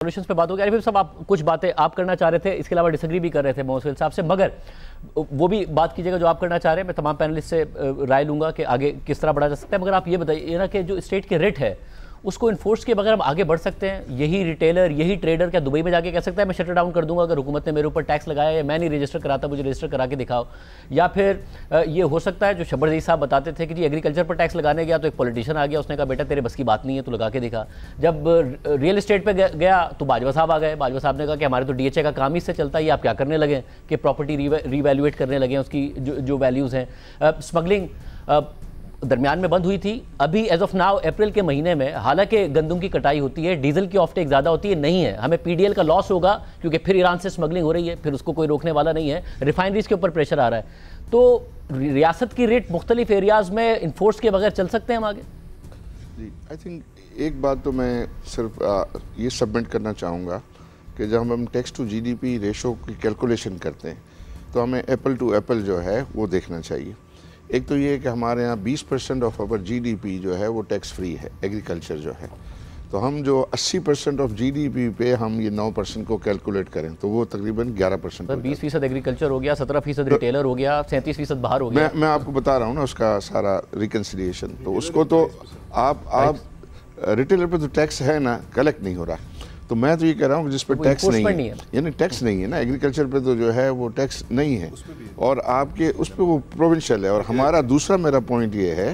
Solutions पे बात हो गई। फिर सब आप कुछ बातें आप करना चाह रहे थे, इसके अलावा डिसएग्री भी कर रहे थे मोहसिन साहब से, मगर वो भी बात कीजिएगा जो आप करना चाह रहे हैं। मैं तमाम पैनलिस्ट से राय लूंगा कि आगे किस तरह बढ़ा जा सकता है, मगर आप ये बताइए ना कि जो स्टेट के रेट है उसको इन्फोर्स के बगैर हम आगे बढ़ सकते हैं? यही रिटेलर, यही ट्रेडर क्या दुबई में जाके कह सकता है मैं शटर डाउन कर दूंगा अगर हुकूमत ने मेरे ऊपर टैक्स लगाया या मैं नहीं रजिस्टर कराता, मुझे रजिस्टर करा के दिखाओ? या फिर ये हो सकता है जो शब्बर अजीज साहब बताते थे कि जी एग्रीकल्चर पर टैक्स लगाने गया तो एक पॉलिटिशियन आ गया, उसने कहा बेटा तेरे बस की बात नहीं है, तो लगा के दिखा। जब रियल इस्टेट पर गया तो बाजवा साहब आ गए, बाजवा साहब ने कहा कि हमारे तो DHA का काम ही इससे चलता है, ये आप क्या करने लगे कि प्रॉपर्टी रीवैल्यूएट करने लगे, उसकी जो वैल्यूज़ हैं। स्मगलिंग दरमियान में बंद हुई थी, अभी एज ऑफ नाउ अप्रैल के महीने में हालांकि गंदम की कटाई होती है, डीजल की ऑफटेक ज़्यादा होती है, नहीं है, हमें PDL का लॉस होगा क्योंकि फिर ईरान से स्मगलिंग हो रही है, फिर उसको कोई रोकने वाला नहीं है, रिफाइनरीज के ऊपर प्रेशर आ रहा है। तो रियासत की रेट मुख्तलिफ एरियाज में इन्फोर्स के बगैर चल सकते हैं हम आगे? जी, आई थिंक एक बात तो मैं सिर्फ ये सबमिट करना चाहूँगा कि जब हम टैक्स टू GDP रेशो की कैलकुलेशन करते हैं तो हमें एप्पल टू एप्पल जो है वो देखना चाहिए। एक तो ये है कि हमारे यहाँ 20% ऑफ अवर GDP जो है वो टैक्स फ्री है, एग्रीकल्चर जो है। तो हम जो 80% ऑफ GDP पे हम ये 9% को कैलकुलेट करें तो वो तकरीबन 11%। 20% एग्रीकल्चर हो गया, 17% रिटेलर हो गया, 37% बाहर हो गया। मैं आपको बता रहा हूँ ना उसका सारा रिकन्सिलिएशन। तो उसको तो आप रिटेलर पे तो टैक्स है ना, कलेक्ट नहीं हो रहा। तो मैं तो ये कह रहा हूँ जिस पर टैक्स नहीं है, यानी टैक्स नहीं है ना, एग्रीकल्चर पे तो जो है वो टैक्स नहीं है और आपके उस पर वो प्रोविंशियल है। और हमारा दूसरा मेरा पॉइंट ये है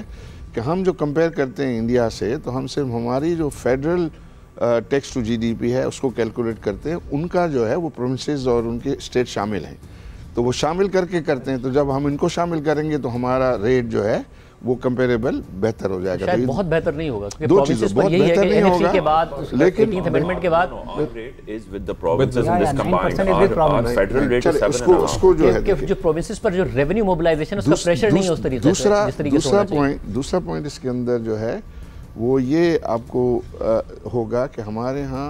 कि हम जो कंपेयर करते हैं इंडिया से, तो हम सिर्फ हमारी जो फेडरल टैक्स टू GDP है उसको कैलकुलेट करते हैं, उनका जो है वो प्रोविंसेस और उनके स्टेट शामिल हैं, तो वो शामिल करके करते हैं। तो जब हम इनको शामिल करेंगे तो हमारा रेट जो है वो कंपेरेबल बेहतर हो जाएगा। शायद बहुत बेहतर नहीं होगा क्योंकि दो चीज़ें बहुत बेहतर नहीं होगा के बाद, लेकिन 18th अमेंडमेंट के बाद उसको जो है जो प्रोविंसेस पर जो रेवेन्यू मोबिलाइजेशन उसका प्रेशर नहीं है उस तरीके से। दूसरा पॉइंट इसके अंदर जो है वो ये आपको होगा कि हमारे यहाँ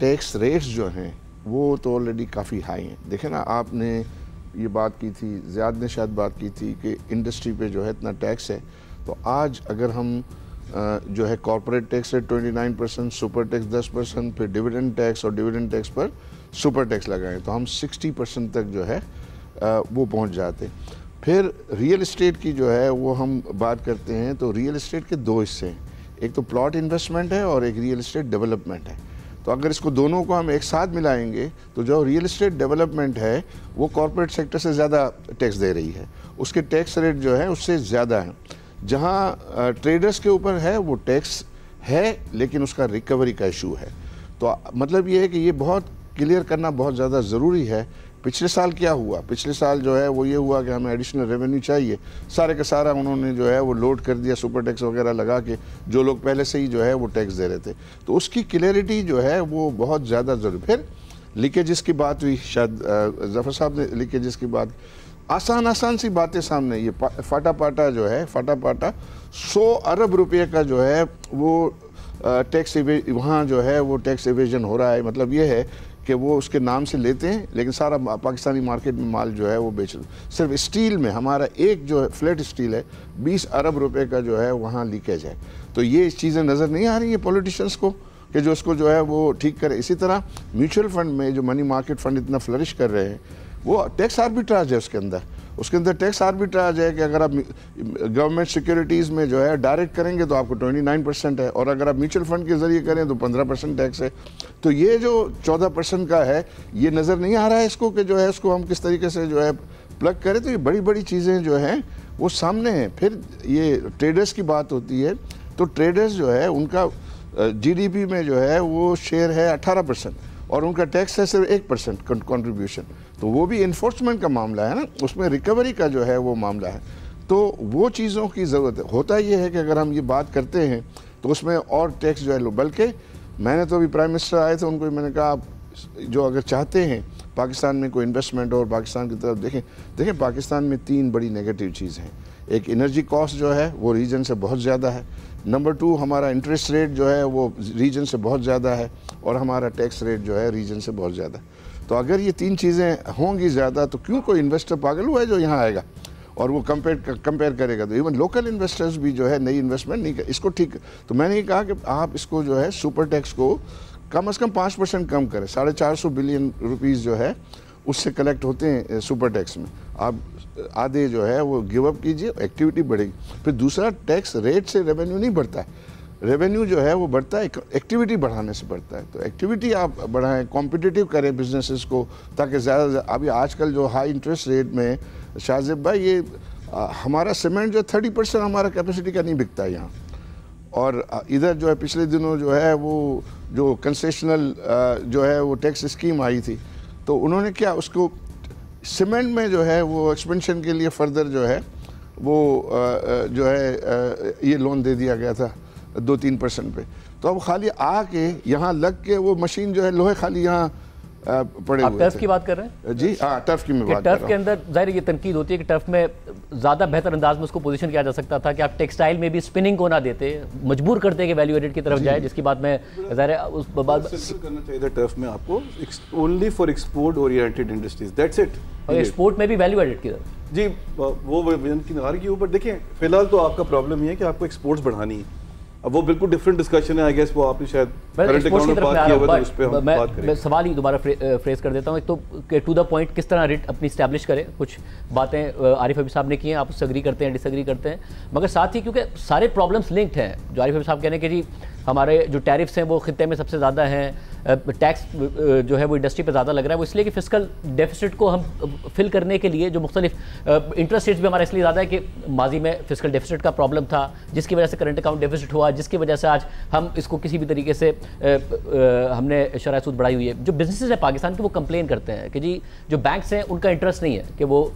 टैक्स रेट्स जो हैं वो तो ऑलरेडी काफ़ी हाई हैं। देखें ना, आपने ये बात की थी, ज़ियाद ने शायद बात की थी कि इंडस्ट्री पे जो है इतना टैक्स है। तो आज अगर हम जो है कॉर्पोरेट टैक्स है 29%, सुपर टैक्स 10%, फिर डिविडेंड टैक्स और डिविडेंड टैक्स पर सुपर टैक्स लगाएं तो हम 60% तक जो है वो पहुंच जाते। फिर रियल इस्टेट की जो है वो हम बात करते हैं तो रियल इस्टेट के दो हिस्से हैं, एक तो प्लॉट इन्वेस्टमेंट है और एक रियल इस्टेट डेवलपमेंट है। तो अगर इसको दोनों को हम एक साथ मिलाएंगे तो जो रियल इस्टेट डेवलपमेंट है वो कॉर्पोरेट सेक्टर से ज़्यादा टैक्स दे रही है, उसके टैक्स रेट जो है उससे ज़्यादा है। जहाँ ट्रेडर्स के ऊपर है वो टैक्स है लेकिन उसका रिकवरी का इशू है। तो मतलब ये है कि ये बहुत क्लियर करना बहुत ज़्यादा ज़रूरी है। पिछले साल क्या हुआ, पिछले साल जो है वो ये हुआ कि हमें एडिशनल रेवेन्यू चाहिए, सारे का सारा उन्होंने जो है वो लोड कर दिया सुपर टैक्स वगैरह लगा के, जो लोग पहले से ही जो है वो टैक्स दे रहे थे। तो उसकी क्लियरिटी जो है वो बहुत ज़्यादा ज़रूरी। फिर लीकेजेस की बात हुई, शायद जफ़र साहब ने लीकेजेस की बात, आसान सी बातें सामने, ये फाटा जो है, फाटा 100 अरब रुपये का जो है वो टैक्स वहाँ जो है वो टैक्स इवेजन हो रहा है। मतलब ये है कि वो उसके नाम से लेते हैं लेकिन सारा पाकिस्तानी मार्केट में माल जो है वो बेच रहे। सिर्फ स्टील में हमारा एक जो है फ्लैट स्टील है 20 अरब रुपए का जो है वहाँ लीकेज है। तो ये चीज़ें नज़र नहीं आ रही है पॉलिटिशियंस को कि जो उसको जो है वो ठीक करे। इसी तरह म्यूचुअल फंड में जो मनी मार्केट फंड इतना फ्लरिश कर रहे हैं वो टैक्स आर्बिट्राज है, उसके अंदर टैक्स आर्बिट्राज है कि अगर आप गवर्नमेंट सिक्योरिटीज़ में जो है डायरेक्ट करेंगे तो आपको 29% है और अगर आप म्यूचुअल फंड के ज़रिए करें तो 15% टैक्स है। तो ये जो 14% का है ये नज़र नहीं आ रहा है इसको कि जो है इसको हम किस तरीके से जो है प्लग करें। तो ये बड़ी चीज़ें जो हैं वो सामने हैं। फिर ये ट्रेडर्स की बात होती है तो ट्रेडर्स जो है उनका GDP में जो है वो शेयर है 18% और उनका टैक्स है सिर्फ 1% कंट्रीब्यूशन। तो वो भी इन्फोर्समेंट का मामला है ना, उसमें रिकवरी का जो है वो मामला है। तो वो चीज़ों की ज़रूरत है। होता ये है कि अगर हम ये बात करते हैं तो उसमें और टैक्स जो है लो, बल्कि मैंने तो अभी प्राइम मिनिस्टर आए थे उनको मैंने कहा आप जो अगर चाहते हैं पाकिस्तान में कोई इन्वेस्टमेंट और पाकिस्तान की तरफ देखें पाकिस्तान में 3 बड़ी नेगेटिव चीज़ हैं। एक एनर्जी कॉस्ट जो है वो रीजन से बहुत ज़्यादा है, नंबर 2 हमारा इंटरेस्ट रेट जो है वो रीजन से बहुत ज़्यादा है और हमारा टैक्स रेट जो है रीजन से बहुत ज़्यादा है। तो अगर ये 3 चीज़ें होंगी ज़्यादा तो क्यों कोई इन्वेस्टर पागल हुआ है जो यहाँ आएगा और वो कंपेयर करेगा। तो इवन लोकल इन्वेस्टर्स भी जो है नई इन्वेस्टमेंट नहीं कर इसको ठीक। तो मैंने ये कहा कि आप इसको जो है सुपर टैक्स को कम से कम 5% कम करें। 450 बिलियन रुपीस जो है उससे कलेक्ट होते हैं सुपर टैक्स में। आप आधे जो है वो गिव अप कीजिए, एक्टिविटी बढ़ेगी। फिर दूसरा, टैक्स रेट से रेवेन्यू नहीं बढ़ता है, रेवेन्यू जो है वो बढ़ता है एक्टिविटी बढ़ाने से बढ़ता है। तो एक्टिविटी आप बढ़ाएं, कॉम्पिटिटिव करें बिजनेसेस को, ताकि ज़्यादा अभी आजकल जो हाई इंटरेस्ट रेट में शाहजेब भाई ये हमारा सीमेंट जो 30% हमारा कैपेसिटी का नहीं बिकता है यहाँ। और इधर जो है पिछले दिनों जो है वो जो कंसेशनल जो है वो टैक्स स्कीम आई थी, तो उन्होंने क्या उसको सीमेंट में जो है वो एक्सपेंशन के लिए फर्दर जो है वो जो है ये लोन दे दिया गया था 2-3% पे। तो अब खाली आके यहाँ लग के वो मशीन जो है लोहे खाली यहाँ पड़े हुए। टर्फ की बात कर रहे हैं जी? हाँ, टर्फ की मैं बात कर रहा हूँ। टर्फ के अंदर जाहिर ये तनकीद होती है कि टर्फ में ज़्यादा बेहतर अंदाज में उसको पोजीशन किया जा सकता था कि आप टेक्सटाइल में भी स्पिनिंग को ना देते, मजबूर करते कि वैल्यू एडेड की तरफ जाए, जिसकी बात में जाहिर है उस बात करना चाहिए था टर्फ में आपको only for export oriented industries, that's it. और एक्सपोर्ट में भी वैल्यू एडेड की तरफ जी, वो वजन की नगार के ऊपर देखें। फिलहाल तो आपका प्रॉब्लम ये है कि आपको एक्सपोर्ट्स बढ़ानी है। अब वो बिल्कुल डिफरेंट डिस्कशन है, आई गेस वो आपने शायद करंट अकाउंट में बात किया हुआ, तो उस पे हम बात करेंगे। मैं सवाल ही दोबारा फ्रेज कर देता हूँ। एक तो टू द पॉइंट किस तरह रेट अपनी स्टैब्लिश करें, कुछ बातें आरिफ हबीब साहब ने की हैं, आप उससे एग्री करते हैं डिसएग्री करते हैं, मगर साथ ही क्योंकि सारे प्रॉब्लम्स लिंक्ड हैं। जो आरिफ हबीब साहब कह रहे हैं कि जी हमारे जो टैरिफ्स हैं वो खित्ते में सबसे ज़्यादा हैं, टैक्स जो है वो इंडस्ट्री पे ज़्यादा लग रहा है, वो इसलिए कि फिस्कल डेफिसिट को हम फिल करने के लिए जो मुख्तलिफ इंटरेस्ट रेट्स भी हमारा इसलिए ज़्यादा है कि माजी में फिस्कल डेफिसिट का प्रॉब्लम था, जिसकी वजह से करंट अकाउंट डेफिसिट हुआ, जिसकी वजह से आज हम इसको किसी भी तरीके से हमने शरह सूद बढ़ाई हुई है। जो बिजनेसेस है पाकिस्तान के वो कंप्लेन करते हैं कि जी जो बैंक्स हैं उनका इंटरेस्ट नहीं है कि वो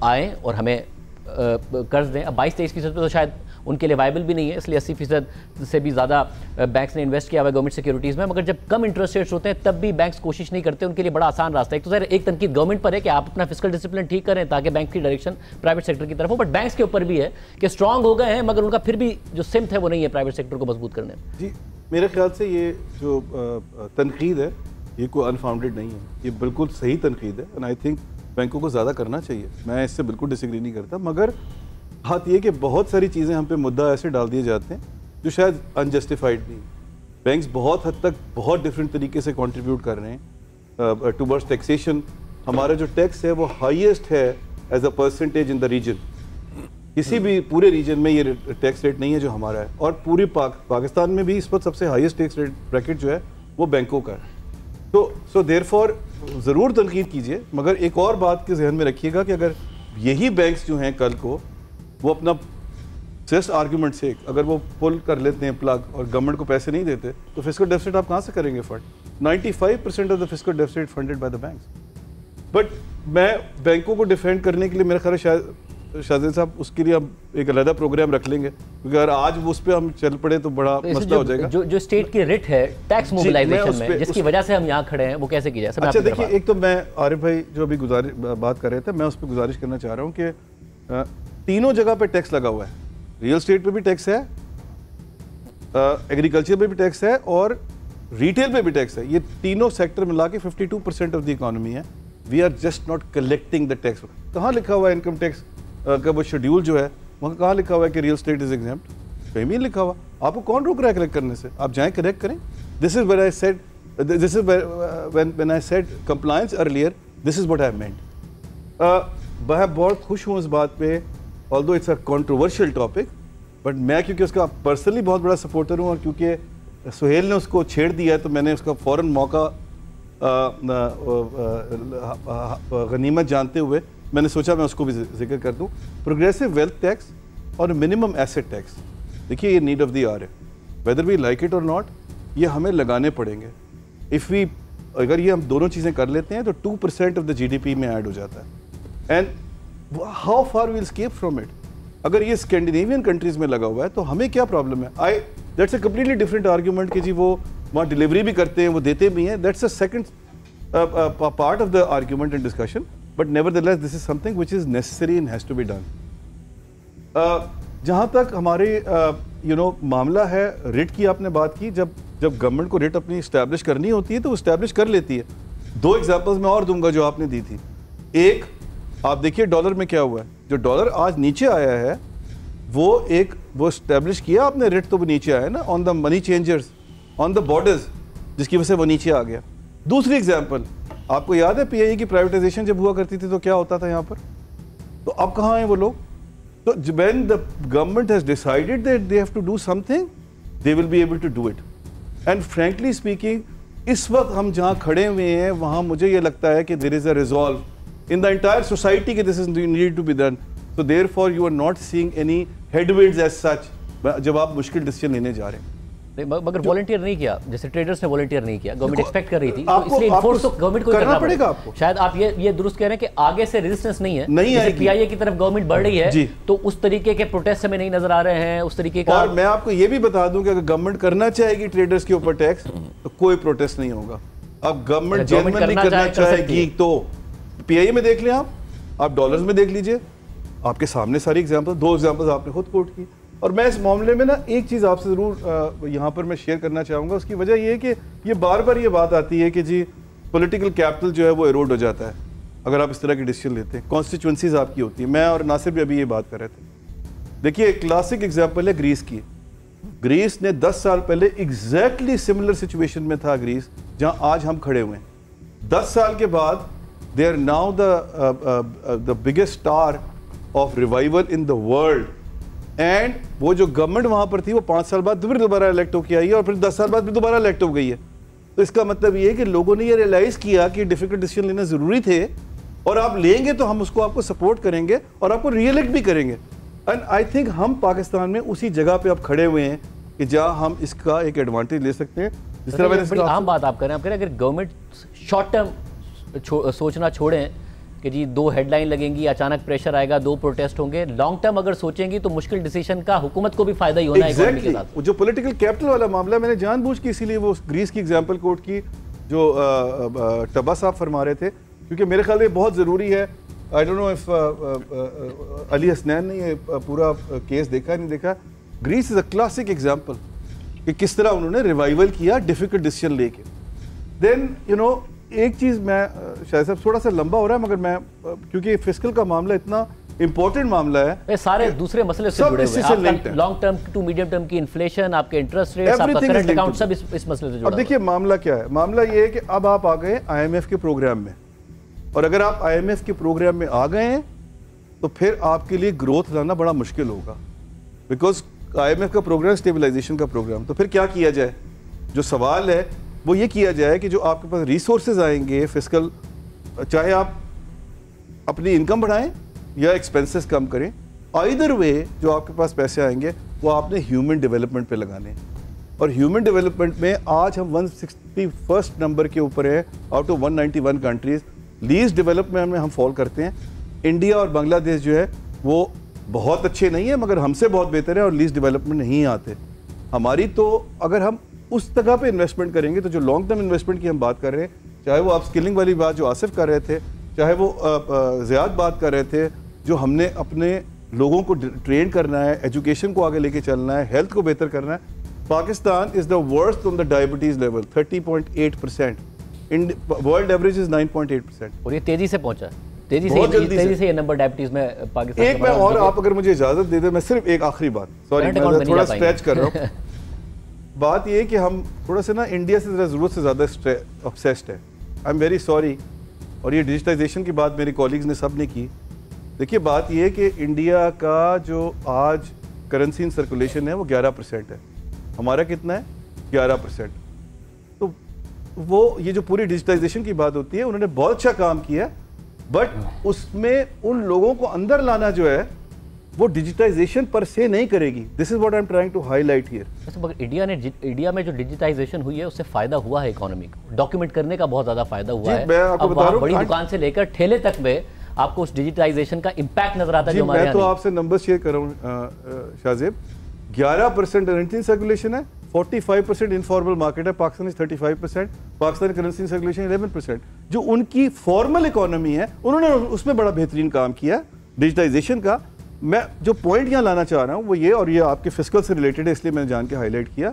आएँ और हमें कर्ज दें। अब 22-23% तो शायद उनके लिए वायबल भी नहीं है, इसलिए 80% से भी ज़्यादा बैंक्स ने इन्वेस्ट किया हुआ है गवर्नमेंट सिक्योरिटीज़ में। मगर जब कम इंटरेस्ट रेट्स होते हैं तब भी बैंक्स कोशिश नहीं करते, उनके लिए बड़ा आसान रास्ता है। एक तो सर एक तनकीद गवर्नमेंट पर है कि आप अपना फिस्कल डिसिप्लिन ठीक करें ताकि बैंक की डायरेक्शन प्राइवेट सेक्टर की तरफ हो, बट बैंक्स के ऊपर भी है कि स्ट्रांग हो गए हैं मगर उनका फिर भी जो सिमत है वो नहीं है प्राइवेट सेक्टर को मजबूत करने में। जी, मेरे ख्याल से ये जो तनकीद है ये कोई अनफाउंडेड नहीं है, ये बिल्कुल सही तनकीद है। एंड आई थिंक बैंकों को ज़्यादा करना चाहिए, मैं इससे बिल्कुल डिसएग्री नहीं करता। मगर बात ये कि बहुत सारी चीज़ें हम पे मुद्दा ऐसे डाल दिए जाते हैं जो शायद अनजस्टिफाइड नहीं। बैंक्स बहुत हद तक बहुत डिफरेंट तरीके से कंट्रीब्यूट कर रहे हैं टुवर्ड्स टैक्सेशन। हमारा जो टैक्स है वो हाईएस्ट है as a percentage in the region. किसी भी पूरे रीजन में ये टैक्स रेट नहीं है जो हमारा है, और पूरी पाकिस्तान में भी इस वक्त सबसे हाईएस्ट टैक्स रेट ब्रैकेट जो है वो बैंकों का है। तो सो देयरफॉर ज़रूर तनकीद कीजिए, मगर एक और बात के जहन में रखिएगा कि अगर यही बैंक्स जो हैं कल को वो अपना जस्ट आर्ग्यूमेंट से अगर वो पुल कर लेते हैं प्लग और गवर्नमेंट को पैसे नहीं देते तो फिस्कल डेफिसिट आप कहाँ से करेंगे fund? 95% of the fiscal deficit funded by the banks. But मैं बैंकों को डिफेंड करने के लिए मेरा ख्याल है शायद शाहजेद साहब उसके लिए हम एक अलग प्रोग्राम रख लेंगे, क्योंकि अगर आज उस पर हम चल पड़े तो बड़ा मसला हो जाएगा। जो स्टेट की रिट है टैक्स मोबिलाइजेशन में जिसकी वजह से हम यहाँ खड़े हैं वो कैसे की जाए? अच्छा देखिए, एक तो मैं आरिफ भाई जो अभी बात कर रहे थे, मैं उस पर गुजारिश करना चाह रहा हूँ कि तीनों जगह पे टैक्स लगा हुआ है। रियल एस्टेट पे भी टैक्स है, एग्रीकल्चर पे भी टैक्स है और रिटेल पे भी टैक्स है। ये तीनों सेक्टर मिला के 52% ऑफ द इकोनॉमी है। We are just not collecting the tax. कहाँ लिखा हुआ है इनकम टैक्स का वो शेड्यूल जो है वहाँ कहाँ लिखा हुआ है कि रियल एस्टेट इज एग्जेम्प्ट? कहीं भी लिखा हुआ। आपको कौन रोक रहा है कलेक्ट करने से? आप जाएं कलेक्ट करें। This is when I said when I said compliance earlier, this is what I meant. मैं बहुत खुश हूँ इस बात पे, although it's a controversial topic, but मैं क्योंकि उसका पर्सनली बहुत बड़ा सपोर्टर हूँ और क्योंकि सुहेल ने उसको छेड़ दिया है तो मैंने उसका फ़ौरन मौका गनीमत जानते हुए मैंने सोचा मैं उसको भी जिक्र कर दूं। प्रोग्रेसिव वेल्थ टैक्स और मिनिमम एसेट टैक्स, देखिए ये नीड ऑफ द आवर है, वेदर वी लाइक इट और नॉट, ये हमें लगाने पड़ेंगे। इफ़ वी अगर ये हम दोनों चीज़ें कर लेते हैं तो 2% ऑफ द GDP में ऐड हो जाता है। And how far we'll escape from it? अगर ये स्कैंडिनेवियन कंट्रीज़ में लगा हुआ है तो हमें क्या प्रॉब्लम है? That's a completely different argument कि जी वो वहाँ डिलीवरी भी करते हैं, वो देते भी हैं। That's a second part of the argument and discussion, but nevertheless this is something which is necessary and has to be done. जहाँ तक हमारे मामला है रिट की, आपने बात की, जब गवर्नमेंट को रिट अपनी इस्टेब्लिश करनी होती है तो वो इस्टेब्लिश कर लेती है। दो एग्जाम्पल्स मैं और दूंगा जो आपने दी थी। एक, आप देखिए डॉलर में क्या हुआ है, जो डॉलर आज नीचे आया है वो इस्टेब्लिश किया आपने रिट, तो वो नीचे आया ना on the money changers, on the borders. जिसकी वजह से वो नीचे आ गया। दूसरी एग्जाम्पल, आपको याद है पीआईए की प्राइवेटाइजेशन जब हुआ करती थी तो क्या होता था यहाँ पर, तो अब कहाँ हैं वो लोग? तो when the government has decided that they have to do something, they will be able to do it. And frankly speaking, इस वक्त हम जहाँ खड़े हुए हैं वहाँ मुझे ये लगता है कि there is a resolve in the entire society कि this is needed to be done. So therefore you are not seeing any headwinds as such जब आप मुश्किल डिसीजन लेने जा रहे हैं। मगर वॉलंटियर नहीं किया, जैसे ट्रेडर्स ने वॉलंटियर नहीं किया, गवर्नमेंट एक्सपेक्ट कर रही थी, तो इसलिए इन्फोर्स तो गवर्नमेंट को करना पड़ेगा आपको। शायद आप ये दुरुस्त कह रहे हैं कि आगे से रेजिस्टेंस नहीं है, जैसे पीआईए की तरफ गवर्नमेंट बढ़ रही है तो उस तरीके के प्रोटेस्ट हमें नहीं नजर आ रहे हैं, उस तरीके का। और मैं आपको ये भी बता दूं कि अगर गवर्नमेंट करना चाहेगी ट्रेडर्स के ऊपर टैक्स तो कोई प्रोटेस्ट नहीं होगा। अब गवर्नमेंट जेन्युइनली करना चाहेगी तो पीआईए में देख लें, आप डॉलर्स में देख लीजिए, आपके सामने सारी एग्जांपल, 2 एग्जांपल्स आपने खुद कोट की। और मैं इस मामले में ना एक चीज़ आपसे ज़रूर यहाँ पर मैं शेयर करना चाहूँगा, उसकी वजह ये है कि ये बार बार ये बात आती है कि जी पॉलिटिकल कैपिटल जो है वो एरोड हो जाता है अगर आप इस तरह के डिसीजन लेते हैं, कॉन्स्टिट्यूंसीज आपकी होती है। मैं और नासिर भी अभी ये बात कर रहे थे। देखिए एक क्लासिक एग्जाम्पल है ग्रीस की। ग्रीस ने 10 साल पहले एग्जैक्टली सिमिलर सिचुएशन में था ग्रीस जहाँ आज हम खड़े हुए हैं। 10 साल के बाद they are now the biggest star of revival in the world. And वो जो गवर्नमेंट वहां पर थी वो 5 साल बाद फिर दोबारा इलेक्ट होकर आई है और फिर 10 साल बाद फिर दोबारा इलेक्ट हो गई है। तो इसका मतलब ये है कि लोगों ने ये रियलाइज किया कि डिफिकल्ट डिसीजन लेना जरूरी थे और आप लेंगे तो हम उसको आपको सपोर्ट करेंगे और आपको रीइलेक्ट भी करेंगे। एंड आई थिंक हम पाकिस्तान में उसी जगह पे अब खड़े हुए हैं कि जहां हम इसका एक एडवांटेज ले सकते हैं। जिस तरह मैंने आम बात आप करें, अगर गवर्नमेंट शॉर्ट टर्म सोचना छोड़ें कि जी 2 हेडलाइन लगेंगी, अचानक प्रेशर आएगा, 2 प्रोटेस्ट होंगे, लॉन्ग टर्म अगर सोचेंगी तो मुश्किल डिसीजन का हुकूमत को भी फायदा ही होना है इकोनॉमी के साथ। जो पॉलिटिकल कैपिटल वाला मामला मैंने जानबूझ के इसीलिए वो ग्रीस की एग्जांपल कोट की जो टब्बा साहब फरमा रहे थे, क्योंकि मेरे ख्याल में बहुत ज़रूरी है। I don't know if Ali Hasnain ने ये पूरा केस देखा नहीं देखा। Greece is a classic example कि किस तरह उन्होंने रिवाइवल किया डिफिकल्ट डिसीजन लेके। देन यू नो एक चीज़ मैं शायद साहब थोड़ा सा लंबा हो रहा है मगर मैं क्योंकि फिस्कल का मामला इतना इंपॉर्टेंट मामला है, सारे दूसरे मसले से जुड़े हुए हैं। Long term to medium term की इन्फ्लेशन, आपके इंटरेस्ट रेट्स, आपका करंट अकाउंट, सब इस मसले से जुड़ा। अब देखिए मामला क्या है, मामला ये है कि अब आप आ गए आईएमएफ के प्रोग्राम में, और अगर आप आईएमएफ के प्रोग्राम में आ गए हैं तो फिर आपके लिए ग्रोथ लाना बड़ा मुश्किल होगा, बिकॉज आईएमएफ का प्रोग्राम स्टेबलाइजेशन का प्रोग्राम। तो फिर क्या किया जाए? जो सवाल है वो ये किया जाए कि जो आपके पास रिसोर्सेज आएंगे फिस्कल, चाहे आप अपनी इनकम बढ़ाएं या एक्सपेंसेस कम करें, आइदर वे जो आपके पास पैसे आएंगे वो आपने ह्यूमन डेवलपमेंट पे लगाने हैं। और ह्यूमन डेवलपमेंट में आज हम 161st नंबर के ऊपर है out of 191 countries. Least development में हम फॉल करते हैं। इंडिया और बांग्लादेश जो है वो बहुत अच्छे नहीं है मगर हमसे बहुत बेहतर है और लीस्ट डेवलपमेंट नहीं आते हमारी। तो अगर हम उस जगह पे इन्वेस्टमेंट करेंगे तो जो लॉन्ग टर्म इन्वेस्टमेंट की हम बात कर रहे हैं, चाहे वो आप स्किलिंग वाली बात जो आसिफ कर रहे थे, चाहे वो ज़ियाद बात कर रहे थे, जो हमने अपने लोगों को ट्रेन करना है, एजुकेशन को आगे लेके चलना है, हेल्थ को बेहतर करना है। Pakistan is the worst on the diabetes level 30.8%, world average is 9.8%। और ये तेज़ी से पहुँचा, तेज़ी से ये नंबर डायबिटीज़ में पाकिस्तान। एक मैं और आप अगर मुझे इजाज़त दे दें, मैं सिर्फ एक आखिरी बात, सॉरी मैं थोड़ा स्ट्रेच कर रहा हूँ। बात ये कि हम थोड़ा सा ना इंडिया से ज़रूरत से ज़्यादा ऑब्सेस्ड है। I am very sorry. और ये डिजिटाइजेशन की बात मेरे कॉलीग्स ने सब ने की। देखिए बात ये कि इंडिया का जो आज करेंसी इन सर्कुलेशन है वो 11% है, हमारा कितना है 11%। तो वो ये जो पूरी डिजिटाइजेशन की बात होती है उन्होंने बहुत अच्छा काम किया, बट उसमें उन लोगों को अंदर लाना जो है वो डिजिटाइजेशन पर से नहीं करेगी। This is what I am trying to highlight here. India में जो डिजिटाइजेशन हुई है उससे फायदा हुआ है इकोनॉमी को, डॉक्यूमेंट करने का बहुत ज्यादा फायदा हुआ है। मैं आपको बता रहा हूं, बड़ी दुकान से लेकर ठेले तक में आपको उस डिजिटाइजेशन का इंपैक्ट नजर आता है। जो हमारे मैं तो आपसे नंबर शेयर कर रहा हूँ शाहजेब, 11% करेंसी सर्कुलेशन है, 45% इनफॉर्मल मार्केट है, पाकिस्तान 35%, पाकिस्तान करेंसी सर्कुलेशन 11%। जो उनकी फॉर्मल इकोनॉमी है उन्होंने उसमें बड़ा बेहतरीन काम किया डिजिटाइजेशन का। मैं जो पॉइंट यहाँ लाना चाह रहा हूँ वो ये, और ये आपके फिस्कल से रिलेटेड है इसलिए मैंने जान के हाईलाइट किया,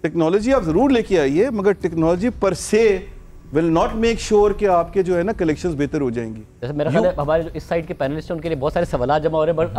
टेक्नोलॉजी आप ज़रूर लेके आइए मगर टेक्नोलॉजी पर से विल नॉट मेक श्योर कि आपके जो है ना कलेक्शंस बेहतर हो जाएंगी। जैसे मेरा ख्याल है हमारे जो इस साइड के पैनलिस्ट हैं उनके लिए बहुत सारे सवाल जमा हो रहे हैं, बट